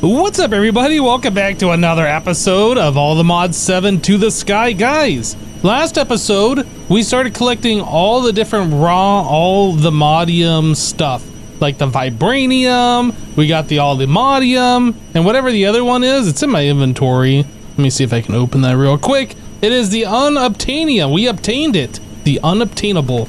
What's up, everybody? Welcome back to another episode of All the Mods 7 to the Sky, guys. Last episode, we started collecting all the different all the modium stuff, like the vibranium, we got the allthemodium, and whatever the other one is, it's in my inventory. Let me see if I can open that real quick. It is the unobtainium. We obtained it, the unobtainable.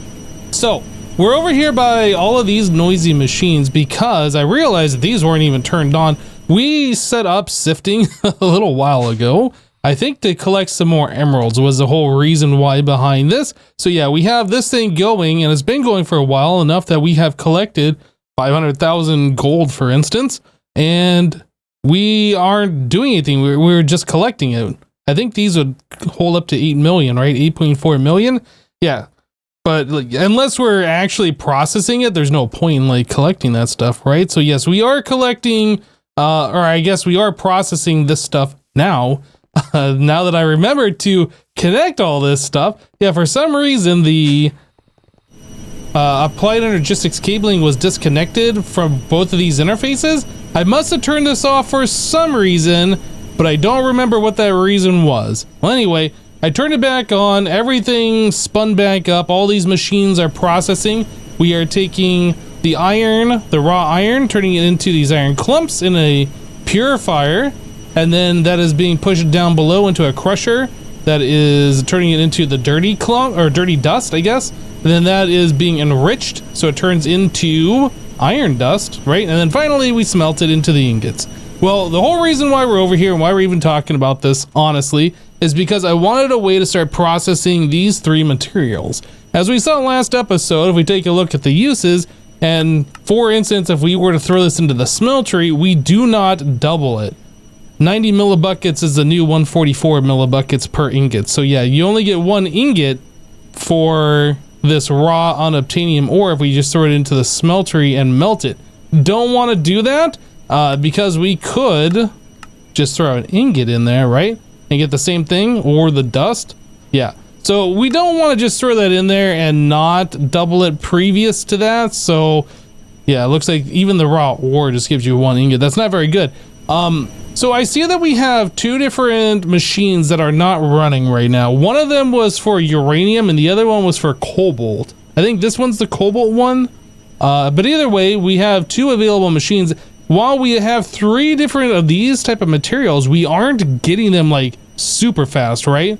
So, we're over here by all of these noisy machines because I realized that these weren't even turned on. We set up sifting a little while ago. I think to collect some more emeralds was the whole reason why behind this. So yeah, we have this thing going and it's been going for a while, enough that we have collected 500,000 gold, for instance, and we aren't doing anything. We're just collecting it. I think these would hold up to 8 million, right? 8.4 million. Yeah. But like, unless we're actually processing it, there's no point in like collecting that stuff, right? So yes, we are collecting, or I guess we are processing this stuff now. Now that I remembered to connect all this stuff, yeah, for some reason the applied energistics cabling was disconnected from both of these interfaces. I must have turned this off for some reason, but I don't remember what that reason was. Well, anyway, I turned it back on, everything spun back up, all these machines are processing. We are taking the iron, the raw iron, turning it into these iron clumps in a purifier, and then that is being pushed down below into a crusher that is turning it into the dirty clump, or dirty dust, I guess. And then that is being enriched, so it turns into iron dust, right? And then finally we smelt it into the ingots. Well, the whole reason why we're over here and why we're even talking about this, honestly, is because I wanted a way to start processing these three materials. As we saw last episode, if we take a look at the uses, and for instance, if we were to throw this into the smeltery, we do not double it. 90 millibuckets is the new 144 millibuckets per ingot. So yeah, you only get one ingot for this raw unobtainium ore if we just throw it into the smeltery and melt it. Don't want to do that because we could just throw an ingot in there, right? And get the same thing, or the dust. Yeah. So we don't want to just throw that in there and not double it previous to that. So yeah, it looks like even the raw ore just gives you one ingot. That's not very good. So I see that we have two different machines that are not running right now. One of them was for uranium and the other one was for cobalt. I think this one's the cobalt one. But either way, we have two available machines. While we have three different of these type of materials, we aren't getting them like super fast, right?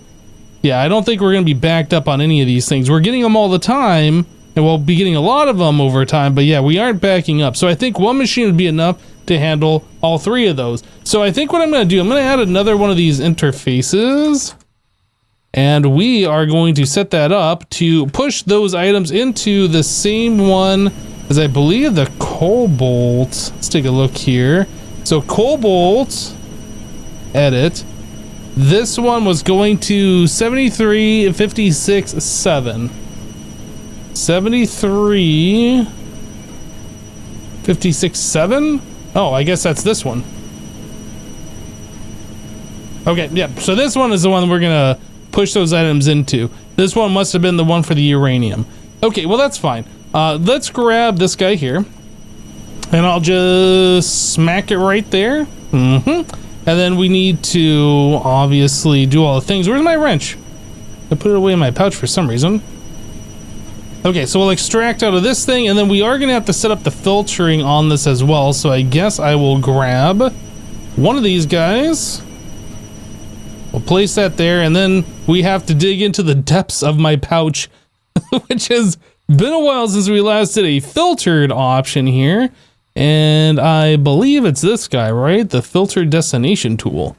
Yeah, I don't think we're going to be backed up on any of these things. We're getting them all the time, and we'll be getting a lot of them over time, but yeah, we aren't backing up. So I think one machine would be enough to handle all three of those. So I think what I'm going to do, I'm going to add another one of these interfaces, and we are going to set that up to push those items into the same one as I believe the cobalt. Let's take a look here. So cobalt, edit. This one was going to 73, 56, 7. 73, 56, 7? Oh, I guess that's this one. Okay, yeah, so this one is the one we're gonna push those items into. This one must have been the one for the uranium. Okay, well that's fine. Let's grab this guy here, and I'll just smack it right there. And then we need to obviously do all the things. Where's my wrench? I put it away in my pouch for some reason. Okay, so we'll extract out of this thing, and then we are gonna have to set up the filtering on this as well. So I guess I will grab one of these guys. We'll place that there, and then we have to dig into the depths of my pouch, which has been a while since we last did a filtered option here. And I believe it's this guy, right? The filter destination tool.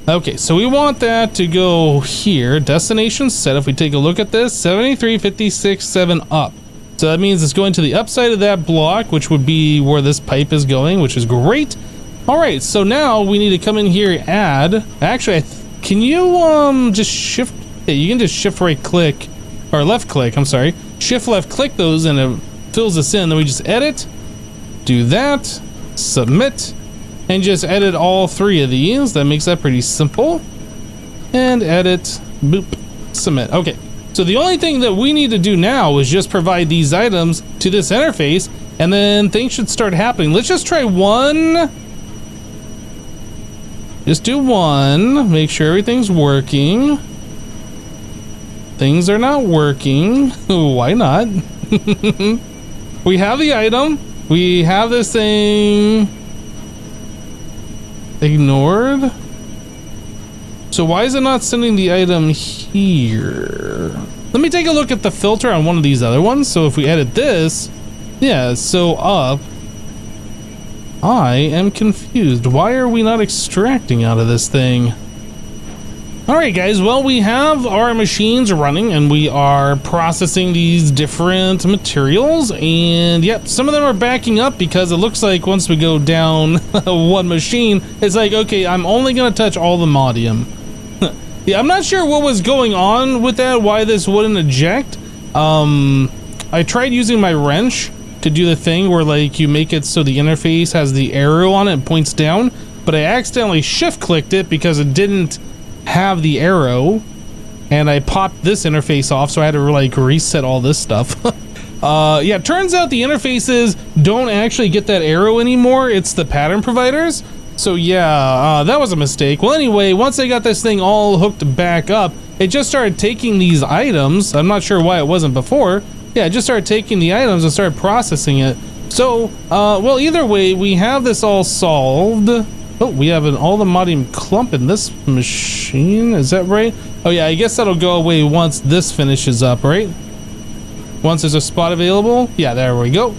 Okay, so we want that to go here. Destination set, if we take a look at this, 73, 56, 7 up. So that means it's going to the upside of that block, which would be where this pipe is going, which is great. All right, so now we need to come in here, add. Actually, can you just shift? Yeah, you can just shift right click, or left click, I'm sorry. Shift left click those and it fills this in. Then we just edit, do that, submit, and just edit all three of these. That makes that pretty simple. And edit, boop, submit. Okay, so the only thing that we need to do now is just provide these items to this interface, and then things should start happening. Let's just try one Just do one. Make sure everything's working. Things are not working. Why not? We have the item. We have this thing ignored. So why is it not sending the item here? Let me take a look at the filter on one of these other ones. So if we edit this, yeah, so up. I am confused. Why are we not extracting out of this thing? All right, guys. Well, we have our machines running and we are processing these different materials. And yep, some of them are backing up because it looks like once we go down one machine, it's like, okay, I'm only going to touch all the modium. Yeah, I'm not sure what was going on with that, why this wouldn't eject. I tried using my wrench to do the thing where like you make it so the interface has the arrow on it and points down, but I accidentally shift clicked it because it didn't have the arrow and I popped this interface off, so I had to like reset all this stuff. Yeah, turns out the interfaces don't actually get that arrow anymore. It's the pattern providers. So yeah, that was a mistake. Well, anyway, once I got this thing all hooked back up, it just started taking these items. I'm not sure why it wasn't before. Yeah, it just started taking the items and started processing it. So, well, either way, we have this all solved. Oh, we have all the modium clump in this machine. Is that right? Oh yeah, I guess that'll go away once this finishes up, right? Once there's a spot available. Yeah, there we go.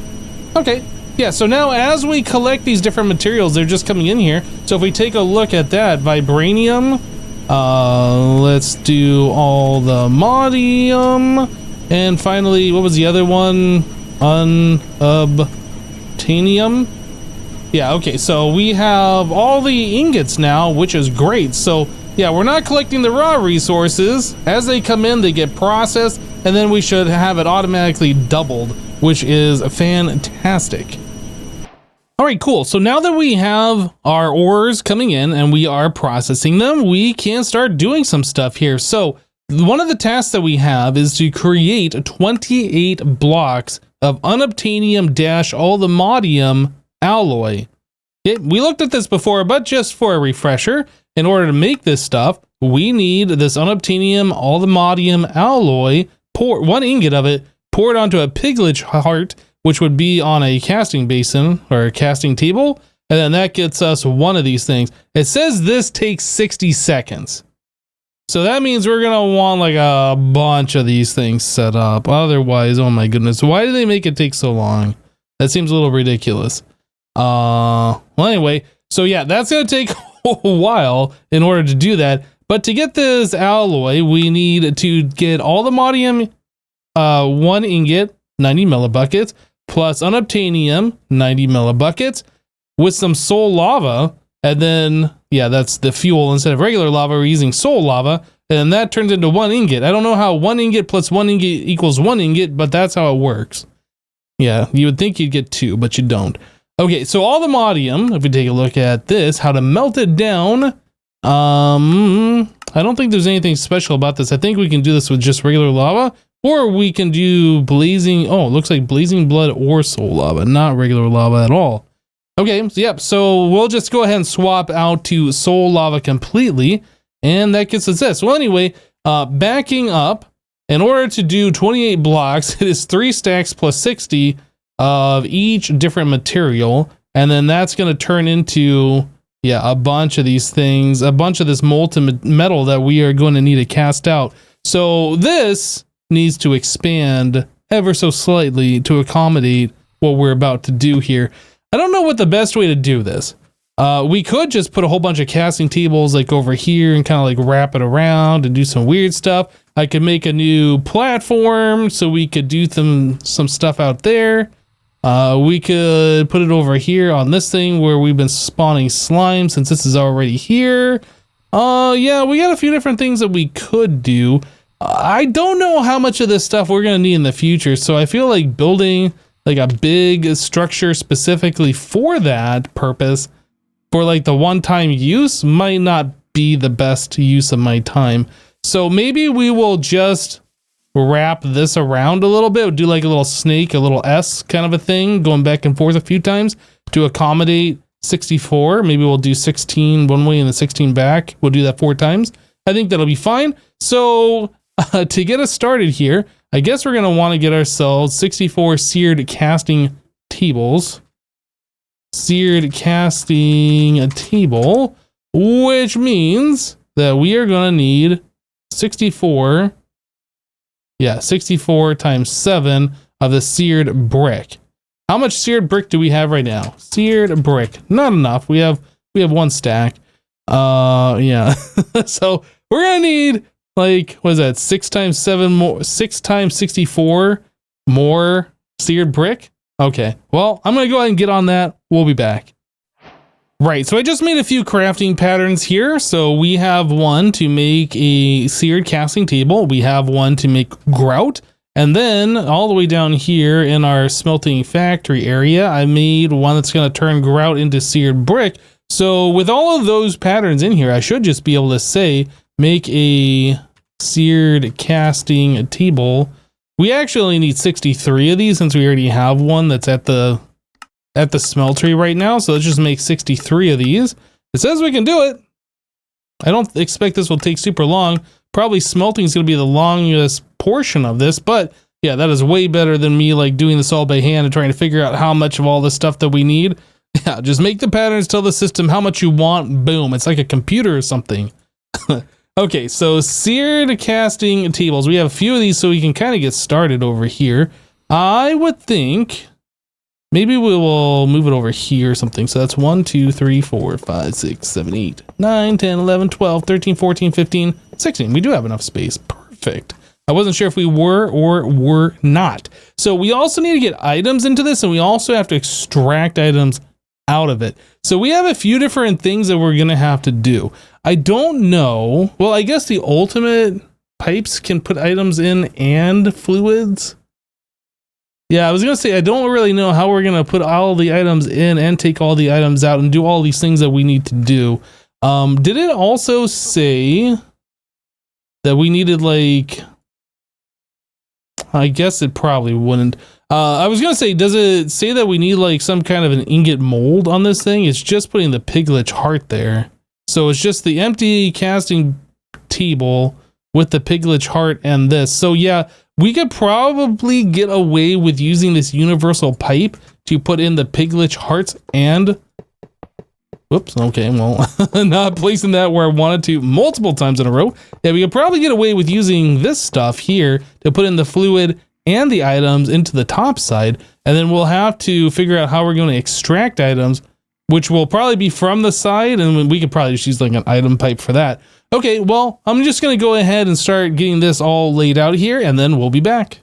Okay. Yeah, so now as we collect these different materials, they're just coming in here. So if we take a look at that, vibranium, let's do all the modium, and finally, what was the other one? Unobtainium. Yeah, okay, so we have all the ingots now, which is great. So yeah, we're not collecting the raw resources. As they come in, they get processed, and then we should have it automatically doubled, which is fantastic. All right, cool. So now that we have our ores coming in and we are processing them, we can start doing some stuff here. So one of the tasks that we have is to create 28 blocks of unobtainium all the modium alloy. We looked at this before, but just for a refresher, in order to make this stuff, we need this unobtainium all the modium alloy, one ingot of it, poured onto a piglet heart, which would be on a casting basin or a casting table, and then that gets us one of these things. It says this takes 60 seconds. So that means we're gonna want like a bunch of these things set up. Otherwise, oh my goodness, why do they make it take so long? That seems a little ridiculous. Well, anyway, so yeah, that's gonna take a while in order to do that. But to get this alloy, we need to get all the modium, one ingot, 90 millibuckets, plus unobtainium, 90 millibuckets, with some soul lava, and then, yeah, that's the fuel. Instead of regular lava, we're using soul lava, and that turns into one ingot. I don't know how one ingot plus one ingot equals one ingot, but that's how it works. Yeah, you would think you'd get two, but you don't. Okay, so all the modium, if we take a look at this, how to melt it down, I don't think there's anything special about this. I think we can do this with just regular lava, or we can do blazing, oh, it looks like blazing blood or soul lava, not regular lava at all. Okay, so yep, so we'll just go ahead and swap out to soul lava completely, and that gets us this. Well, anyway, backing up, in order to do 28 blocks, it is 3 stacks plus 60 of each different material, and then that's going to turn into, yeah, a bunch of these things, a bunch of this molten metal that we are going to need to cast out. So this needs to expand ever so slightly to accommodate what we're about to do here. I don't know what the best way to do this. We could just put a whole bunch of casting tables like over here and kind of like wrap it around and do some weird stuff. I could make a new platform so we could do some stuff out there. We could put it over here on this thing where we've been spawning slime since this is already here. Yeah, we got a few different things that we could do. I don't know how much of this stuff we're going to need in the future, so I feel like building like a big structure specifically for that purpose, for like the one-time use, might not be the best use of my time. So maybe we will just wrap this around a little bit, do like a little snake, a little S kind of a thing, going back and forth a few times to accommodate 64. Maybe we'll do 16 one way and the 16 back. We'll do that 4 times. I think that'll be fine. So to get us started here, I guess we're going to want to get ourselves 64 seared casting tables. Seared casting table, which means that we are going to need 64. Yeah, 64 times 7 of the seared brick. How much seared brick do we have right now? Seared brick, not enough. We have 1 stack. Yeah. So we're gonna need, like, what is that? 6 times 7 more, 6 times 64 more seared brick. Okay. Well, I'm gonna go ahead and get on that. We'll be back. Right, so I just made a few crafting patterns here. So we have one to make a seared casting table. We have one to make grout. And then all the way down here in our smelting factory area, I made one that's going to turn grout into seared brick. So with all of those patterns in here, I should just be able to say, make a seared casting table. We actually only need 63 of these since we already have one that's at the smeltery right now. So let's just make 63 of these. It says we can do it. I don't expect this will take super long. Probably smelting is going to be the longest portion of this, but yeah, that is way better than me like doing this all by hand and trying to figure out how much of all this stuff that we need. Yeah, just make the patterns, tell the system how much you want, boom. It's like a computer or something. Okay, so seared casting tables. We have a few of these so we can kind of get started over here. I would think maybe we will move it over here or something. So that's 1, 2, 3, 4, 5, 6, 7, 8, 9, 10, 11, 12, 13, 14, 15, 16. We do have enough space. Perfect. I wasn't sure if we were or were not. So we also need to get items into this, and we also have to extract items out of it. So we have a few different things that we're going to have to do. I don't know. Well, I guess the ultimate pipes can put items in and fluids. Yeah, I was going to say, I don't really know how we're going to put all the items in and take all the items out and do all these things that we need to do. Did it also say that we needed, like, I guess it probably wouldn't. I was going to say, does it say that we need like some kind of an ingot mold on this thing? It's just putting the piglet heart there. So it's just the empty casting table with the piglet heart and this. So yeah, we could probably get away with using this universal pipe to put in the piglet hearts and... Whoops, okay, well, not placing that where I wanted to multiple times in a row. Yeah, we could probably get away with using this stuff here to put in the fluid and the items into the top side. And then we'll have to figure out how we're going to extract items, which will probably be from the side. And we could probably just use like an item pipe for that. Okay, well, I'm just going to go ahead and start getting this all laid out here, and then we'll be back.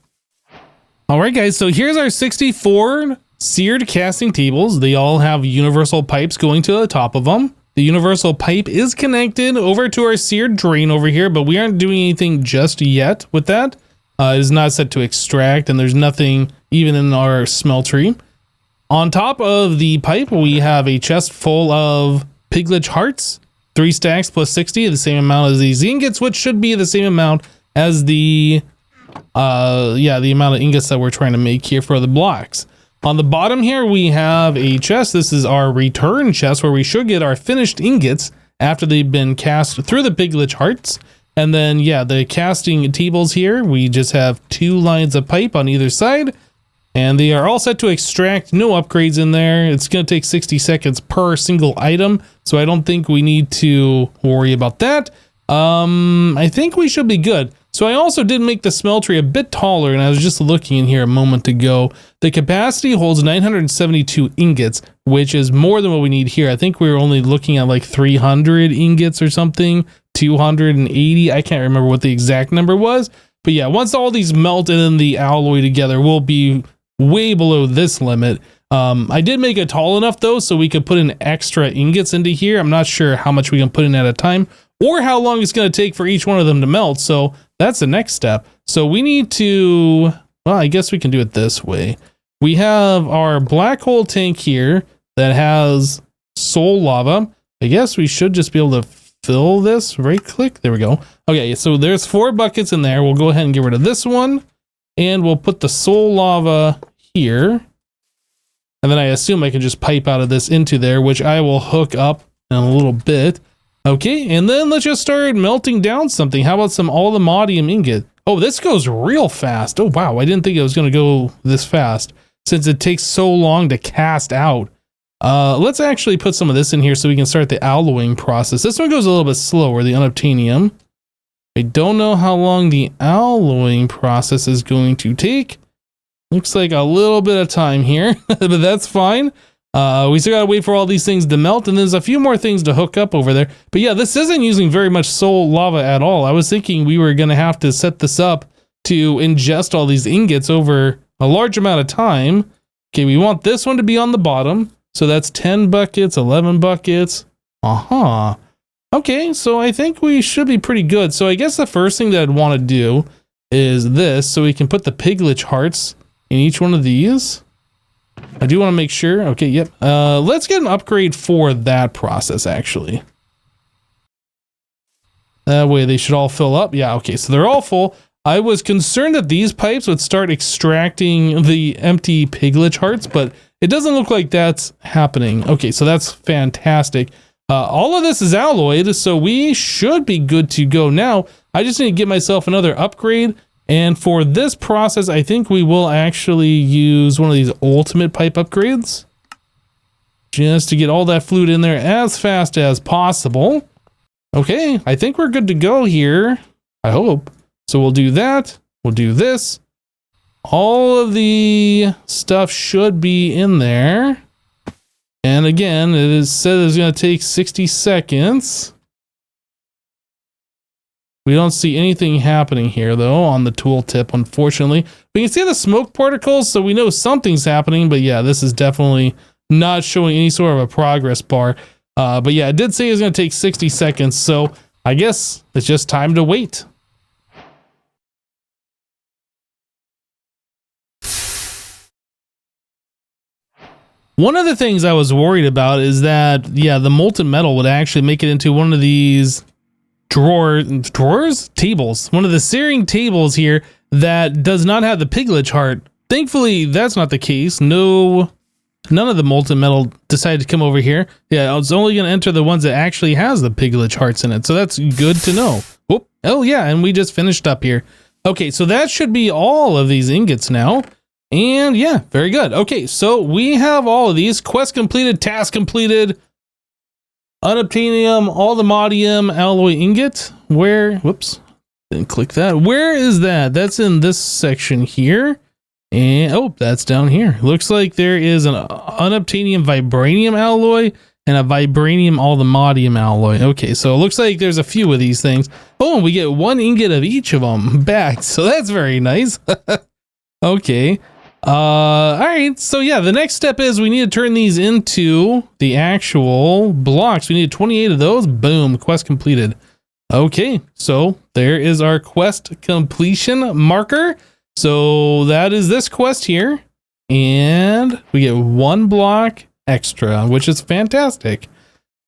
All right, guys, so here's our 64 seared casting tables. They all have universal pipes going to the top of them. The universal pipe is connected over to our seared drain over here, but we aren't doing anything just yet with that. It is not set to extract, and there's nothing even in our smeltery. On top of the pipe, we have a chest full of piglet hearts, 3 stacks plus 60, the same amount as these ingots, which should be the same amount as the the amount of ingots that we're trying to make here for the blocks. On the bottom here, we have a chest. This is our return chest where we should get our finished ingots after they've been cast through the piglet hearts. And then, yeah, the casting tables here, we just have 2 lines of pipe on either side, and they are all set to extract. No upgrades in there. It's going to take 60 seconds per single item, so I don't think we need to worry about that. I think we should be good. So I also did make the smeltery a bit taller, and I was just looking in here a moment ago. The capacity holds 972 ingots, which is more than what we need here. I think we were only looking at like 300 ingots or something, 280. I can't remember what the exact number was. But yeah, once all these melt in the alloy together, we'll be way below this limit. I did make it tall enough though, so we could put in extra ingots into here. I'm not sure how much we can put in at a time or how long it's going to take for each one of them to melt. So that's the next step. So we need to, well, I guess we can do it this way. We have our black hole tank here that has soul lava. I guess we should just be able to fill this. Right click. There we go. Okay, so there's 4 buckets in there. We'll go ahead and get rid of this one, and we'll put the soul lava here. And then I assume I can just pipe out of this into there, which I will hook up in a little bit. Okay, and then let's just start melting down something. How about some aluminium ingot? Oh, this goes real fast. Oh, wow. I didn't think it was going to go this fast since it takes so long to cast out. Let's actually put some of this in here so we can start the alloying process. This one goes a little bit slower, the unobtainium. I don't know how long the alloying process is going to take. Looks like a little bit of time here, but that's fine. We still gotta wait for all these things to melt, and there's a few more things to hook up over there. But yeah, this isn't using very much soul lava at all. I was thinking we were gonna have to set this up to ingest all these ingots over a large amount of time. Okay, we want this one to be on the bottom. So that's 10 buckets, 11 buckets. Okay, so I think we should be pretty good. So I guess the first thing that I'd want to do is this, so we can put the piglet hearts in each one of these. I do want to make sure. Okay, yep. Let's get an upgrade for that process, actually. That way they should all fill up. Yeah, okay, so they're all full. I was concerned that these pipes would start extracting the empty piglet hearts, but it doesn't look like that's happening. Okay, so that's fantastic. All of this is alloyed, so we should be good to go now. I just need to get myself another upgrade. And for this process, I think we will actually use one of these ultimate pipe upgrades, just to get all that fluid in there as fast as possible. Okay, I think we're good to go here. I hope. So we'll do that. We'll do this. All of the stuff should be in there. And again, it is said it's going to take 60 seconds. We don't see anything happening here, though, on the tooltip, unfortunately. We can see the smoke particles, so we know something's happening. But yeah, this is definitely not showing any sort of a progress bar. But yeah, it did say it's going to take 60 seconds. So I guess it's just time to wait. One of the things I was worried about is that, yeah, the molten metal would actually make it into one of these tables, one of the searing tables here that does not have the piglet heart. Thankfully, that's not the case. No, none of the molten metal decided to come over here. Yeah, it's only going to enter the ones that actually has the piglet hearts in it. So that's good to know. Whoop. Oh yeah, and we just finished up here. Okay, so that should be all of these ingots now. And yeah, very good. Okay, so we have all of these. Quest completed, task completed. Unobtainium, aluminium, alloy ingot. Where, whoops, didn't click that. Where is that? That's in this section here. And, oh, that's down here. Looks like there is an unobtainium vibranium alloy and a vibranium aluminium alloy. Okay, so it looks like there's a few of these things. Oh, and we get 1 ingot of each of them back. So that's very nice. Okay. All right, so yeah, the next step is we need to turn these into the actual blocks. We need 28 of those. Boom, quest completed. Okay, so there is our quest completion marker. So that is this quest here, and we get 1 block extra, which is fantastic.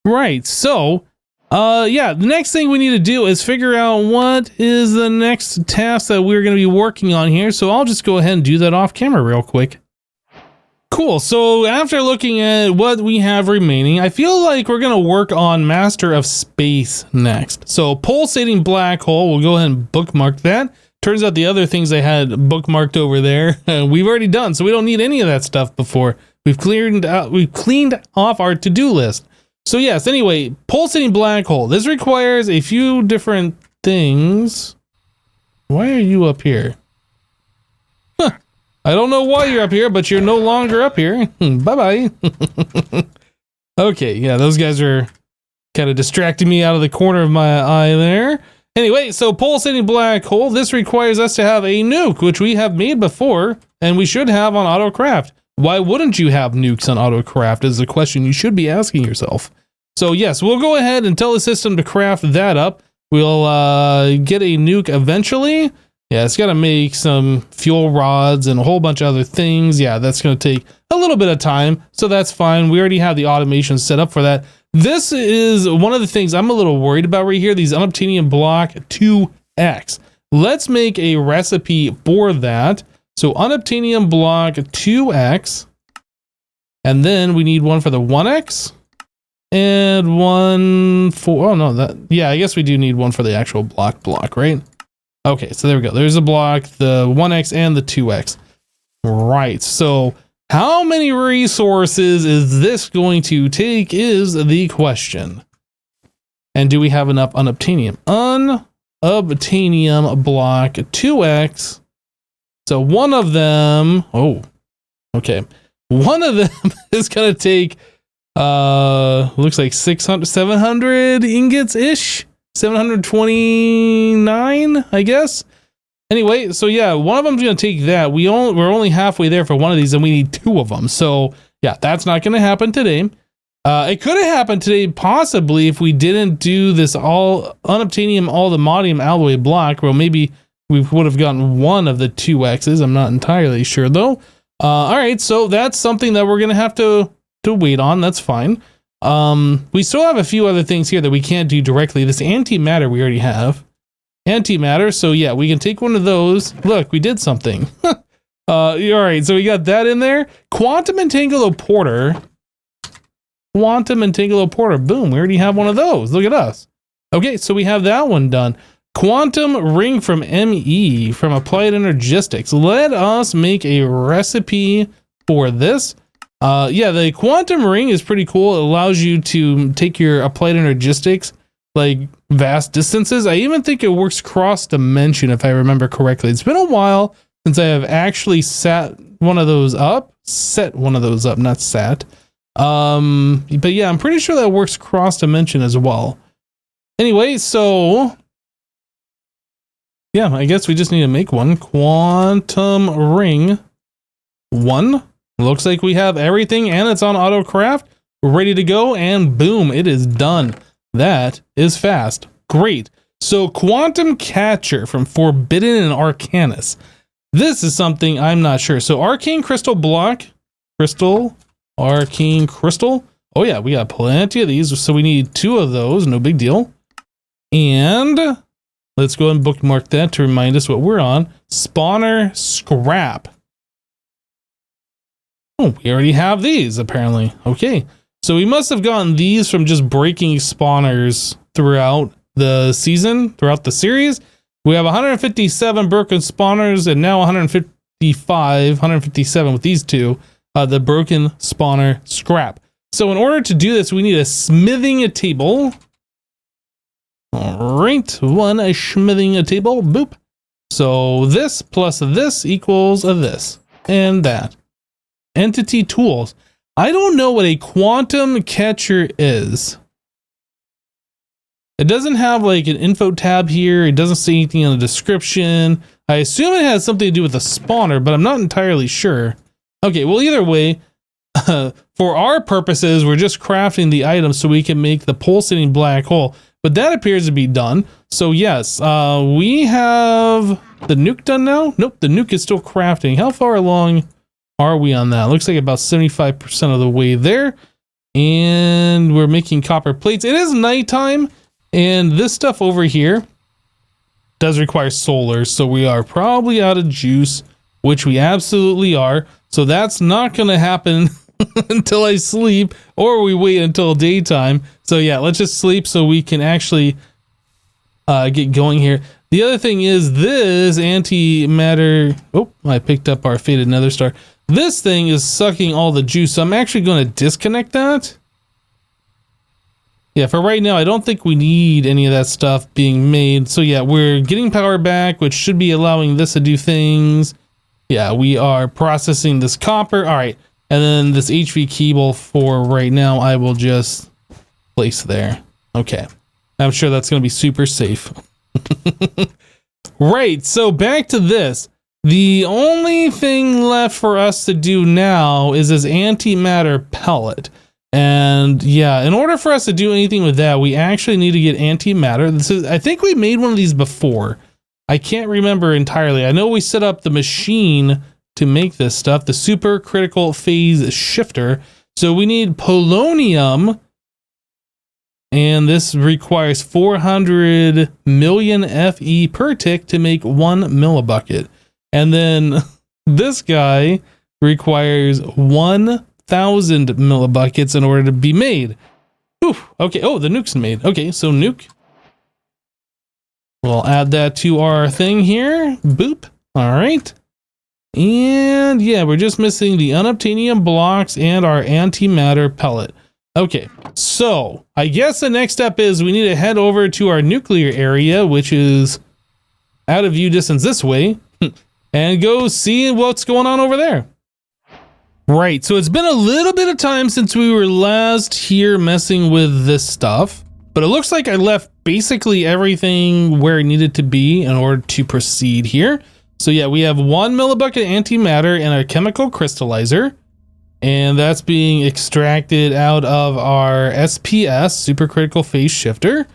Right, so yeah, the next thing we need to do is figure out what is the next task that we're going to be working on here. So I'll just go ahead and do that off camera real quick. Cool. So after looking at what we have remaining, I feel like we're going to work on Master of Space next. So pulsating black hole, we'll go ahead and bookmark that. Turns out the other things I had bookmarked over there, we've already done. So we don't need any of that stuff before. We've cleaned off our to-do list. So yes, anyway, pulsating black hole. This requires a few different things. Why are you up here? Huh. I don't know why you're up here, but you're no longer up here. Bye-bye. Okay, yeah, those guys are kind of distracting me out of the corner of my eye there. Anyway, so pulsating black hole. This requires us to have a nuke, which we have made before, and we should have on AutoCraft. Why wouldn't you have nukes on AutoCraft is a question you should be asking yourself. So yes, we'll go ahead and tell the system to craft that up. We'll get a nuke eventually. Yeah, it's got to make some fuel rods and a whole bunch of other things. Yeah, that's going to take a little bit of time, so that's fine. We already have the automation set up for that. This is one of the things I'm a little worried about right here, these unobtainium block 2X. Let's make a recipe for that. So unobtainium block 2X. And then we need one for the 1x and one for, oh no, that, yeah, I guess we do need one for the actual block, right? Okay, so there we go. There's a block, the 1x and the 2x. Right, so how many resources is this going to take is the question. And do we have enough unobtainium? Unobtainium block 2x. So one of them, oh, okay. One of them is going to take, looks like 700 ingots-ish. 729, I guess. Anyway, so yeah, one of them's going to take that. We're only halfway there for one of these, and we need 2 of them. So yeah, that's not going to happen today. It could have happened today, possibly, if we didn't do this all unobtainium, all the modium alloy block. Well, maybe we would have gotten one of the 2x's. I'm not entirely sure though. All right, so that's something that we're going to have to wait on. That's fine. We still have a few other things here that we can't do directly. This antimatter we already have. Antimatter, so yeah, we can take one of those. Look, we did something. All right, so we got that in there. Quantum Entanguloporter. Boom, we already have one of those. Look at us. Okay, so we have that one done. Quantum ring from ME, from Applied Energistics. Let us make a recipe for this. Yeah, the quantum ring is pretty cool. It allows you to take your Applied Energistics like vast distances. I even think it works cross dimension, if I remember correctly. It's been a while since I have actually set one of those up, not sat. But yeah, I'm pretty sure that works cross dimension as well. Anyway, so yeah, I guess we just need to make one. Quantum ring 1. Looks like we have everything and it's on auto craft, ready to go, and boom, it is done. That is fast. Great. So quantum catcher from Forbidden and Arcanus. This is something I'm not sure. So arcane crystal block, arcane crystal. Oh yeah, we got plenty of these. So we need 2 of those. No big deal. And let's go and bookmark that to remind us what we're on. Spawner scrap. Oh, we already have these apparently. Okay. So we must have gotten these from just breaking spawners throughout the season, throughout the series. We have 157 broken spawners and now 157 with these 2, the broken spawner scrap. So in order to do this, we need a smithing table. All right, a smithing table, boop. So this plus this equals this and that. Entity tools. I don't know what a quantum catcher is. It doesn't have like an info tab here. It doesn't say anything in the description. I assume it has something to do with the spawner, but I'm not entirely sure. Okay, well, either way, for our purposes, we're just crafting the item so we can make the pulsating black hole. But that appears to be done. So yes, we have the nuke done now. Nope, the nuke is still crafting. How far along are we on that? Looks like about 75% of the way there. And we're making copper plates. It is nighttime, and this stuff over here does require solar, so we are probably out of juice, which we absolutely are. So that's not going to happen until I sleep, or we wait until daytime. So yeah, let's just sleep so we can actually get going here. The other thing is this antimatter. Oh, I picked up our faded nether star. This thing is sucking all the juice, so I'm actually going to disconnect that. Yeah, for right now, I don't think we need any of that stuff being made. So yeah, we're getting power back, which should be allowing this to do things. Yeah, we are processing this copper. All right, and then this HV cable for right now, I will just place there. Okay, I'm sure that's going to be super safe. Right, so back to this. The only thing left for us to do now is this antimatter pellet. And yeah, in order for us to do anything with that, we actually need to get antimatter. This is, I think we made one of these before. I can't remember entirely. I know we set up the machine to make this stuff, the super critical phase shifter. So we need polonium, and this requires 400 million Fe per tick to make 1 millibucket. And then this guy requires 1 1,000 millibuckets in order to be made. Whew, okay, oh, the nuke's made. Okay, so nuke. We'll add that to our thing here. Boop. All right. And yeah, we're just missing the unobtainium blocks and our antimatter pellet. Okay, so I guess the next step is we need to head over to our nuclear area, which is out of view distance this way, and go see what's going on over there. Right, so it's been a little bit of time since we were last here messing with this stuff, but it looks like I left basically everything where it needed to be in order to proceed here. So yeah, we have 1 millibucket antimatter and our chemical crystallizer, and that's being extracted out of our SPS, supercritical phase shifter.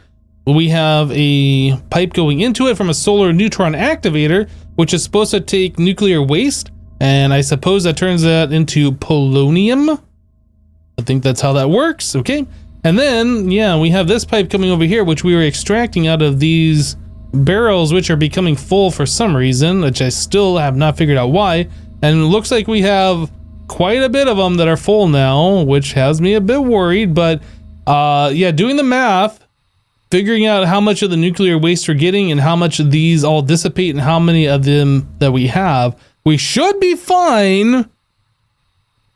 We have a pipe going into it from a solar neutron activator, which is supposed to take nuclear waste, and I suppose that turns that into polonium. I think that's how that works, okay? And then, yeah, we have this pipe coming over here, which we were extracting out of these barrels, which are becoming full for some reason, which I still have not figured out why. And it looks like we have quite a bit of them that are full now, which has me a bit worried. But yeah, doing the math, figuring out how much of the nuclear waste we're getting and how much of these all dissipate and how many of them that we have, we should be fine.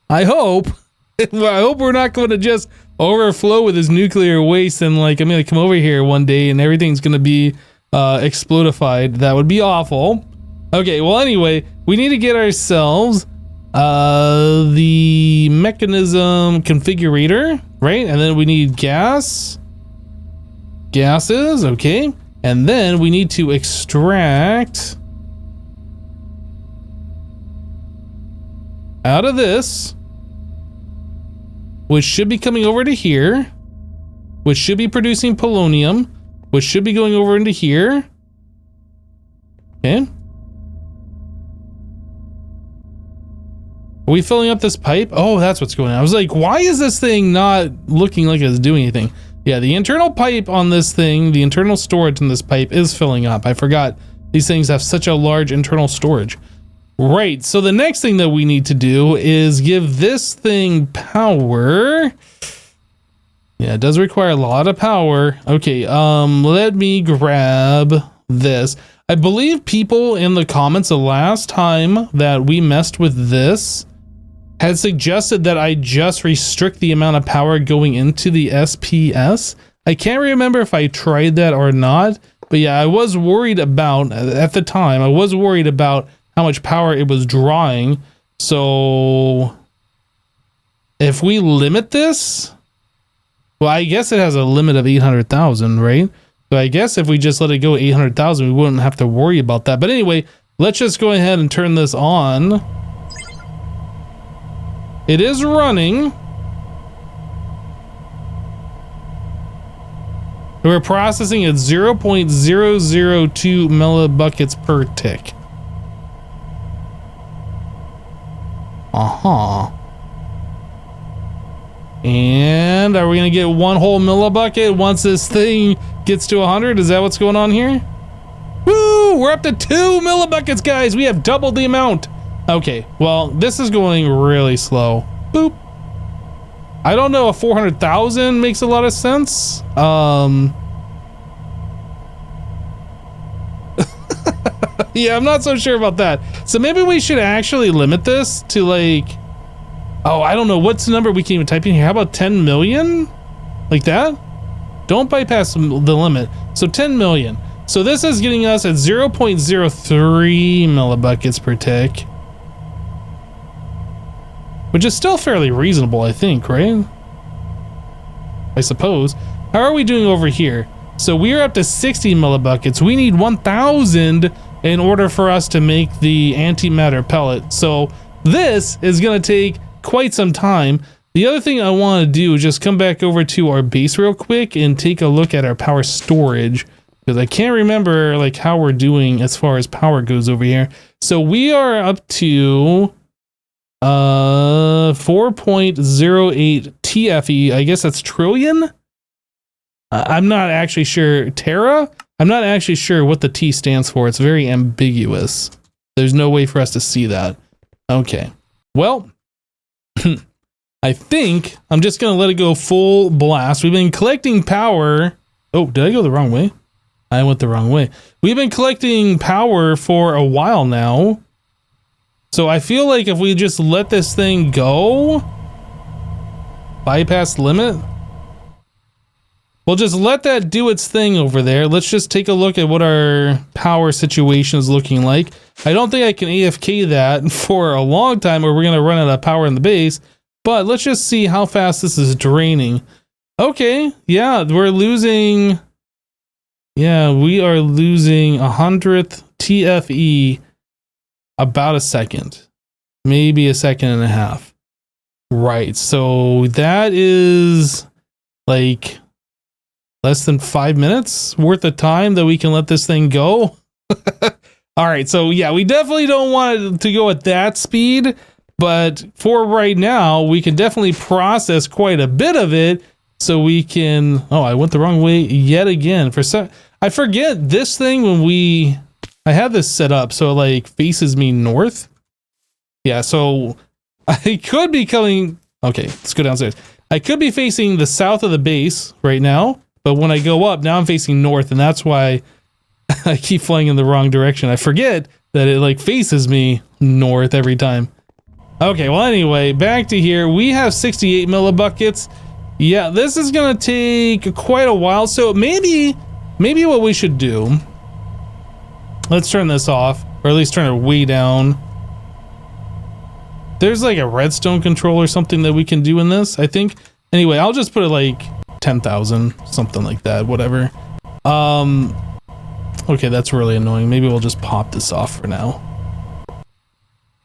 I hope. I hope we're not going to just overflow with this nuclear waste and like I'm going to come over here one day and everything's going to be explodified. That would be awful. Okay, well anyway, we need to get ourselves the mechanism configurator, right? And then we need gases, okay? And then we need to extract out of this, which should be coming over to here, which should be producing polonium, which should be going over into here. Okay. Are we filling up this pipe? Oh, that's what's going on. I was like, why is this thing not looking like it's doing anything? Yeah, the internal pipe on this thing, the internal storage in this pipe is filling up. I forgot these things have such a large internal storage. Right, so the next thing that we need to do is give this thing power. Yeah, it does require a lot of power. Okay, let me grab this. I believe people in the comments the last time that we messed with this had suggested that I just restrict the amount of power going into the SPS. I can't remember if I tried that or not, but yeah, I was worried about, at the time, I was worried about how much power it was drawing. So if we limit this, well, I guess it has a limit of 800,000, right? So I guess if we just let it go 800,000, we wouldn't have to worry about that. But anyway, let's just go ahead and turn this on. It is running. We're processing at 0.002 millibuckets per tick. And are we gonna get one whole millibucket once this thing gets to 100? Is that what's going on here? Woo! We're up to 2 millibuckets, guys. We have doubled the amount. Okay, well, this is going really slow. Boop. I don't know if 400,000 makes a lot of sense. Yeah, I'm not so sure about that. So maybe we should actually limit this to like, oh, I don't know. What's the number we can even type in here? How about 10 million? Like that? Don't bypass the limit. So 10 million. So this is getting us at 0.03 millibuckets per tick, which is still fairly reasonable, I think, right? I suppose. How are we doing over here? So we're up to 60 millibuckets. We need 1,000 in order for us to make the antimatter pellet. So this is going to take quite some time. The other thing I want to do is just come back over to our base real quick and take a look at our power storage, because I can't remember like how we're doing as far as power goes over here. So we are up to 4.08 TFE. I guess that's trillion. I'm not actually sure. Tera? I'm not actually sure what the T stands for. It's very ambiguous. There's no way for us to see that. Okay. Well, I think I'm just going to let it go full blast. We've been collecting power. Oh, did I go the wrong way? I went the wrong way. We've been collecting power for a while now. So I feel like if we just let this thing go, bypass limit, we'll just let that do its thing over there. Let's just take a look at what our power situation is looking like. I don't think I can AFK that for a long time or we're going to run out of power in the base. But let's just see how fast this is draining. Okay, yeah, we're losing... Yeah, we are losing 100th TFE about a second. Maybe a second and a half. Right, so that is like less than 5 minutes worth of time that we can let this thing go. All right, so yeah, we definitely don't want it to go at that speed. But for right now, we can definitely process quite a bit of it so we can... Oh, I went the wrong way yet again. I forget this thing when I had this set up so it like faces me north. Yeah, so I could be coming... Okay, let's go downstairs. I could be facing the south of the base right now, but when I go up, now I'm facing north, and that's why I keep flying in the wrong direction. I forget that it like faces me north every time. Okay, well anyway, back to here. We have 68 millibuckets. Yeah, this is gonna take quite a while. So maybe what we should do, let's turn this off, or at least turn it way down. There's like a redstone control or something that we can do in this, I think. Anyway, I'll just put it like 10,000, something like that, whatever. Okay, that's really annoying. Maybe we'll just pop this off for now.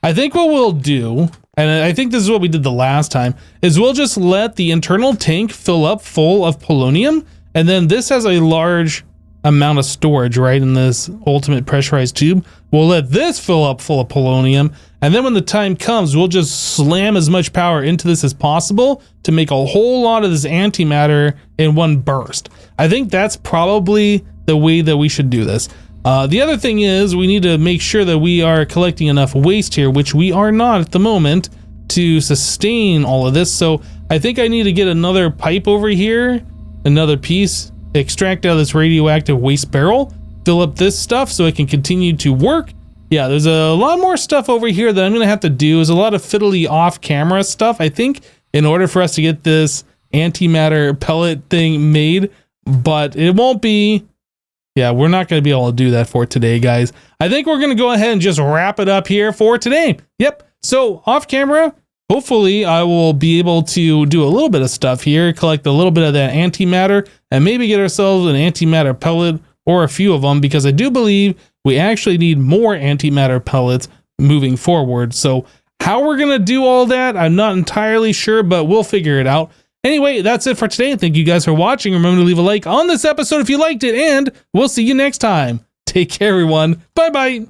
I think what we'll do, and I think this is what we did the last time, is we'll just let the internal tank fill up full of polonium, and then this has a large amount of storage, right, in this ultimate pressurized tube. We'll let this fill up full of polonium, and then when the time comes, we'll just slam as much power into this as possible to make a whole lot of this antimatter in one burst. I think that's probably the way that we should do this. The other thing is we need to make sure that we are collecting enough waste here, which we are not at the moment, to sustain all of this. So I think I need to get another pipe over here, another piece, extract out of this radioactive waste barrel, fill up this stuff so it can continue to work. Yeah, there's a lot more stuff over here that I'm going to have to do. There's a lot of fiddly off-camera stuff, I think, in order for us to get this antimatter pellet thing made, but it won't be... Yeah, we're not going to be able to do that for today, guys. I think we're going to go ahead and just wrap it up here for today. Yep. So off camera, hopefully I will be able to do a little bit of stuff here, collect a little bit of that antimatter, and maybe get ourselves an antimatter pellet or a few of them, because I do believe we actually need more antimatter pellets moving forward. So how we're going to do all that, I'm not entirely sure, but we'll figure it out. Anyway, that's it for today. Thank you guys for watching. Remember to leave a like on this episode if you liked it, and we'll see you next time. Take care, everyone. Bye-bye.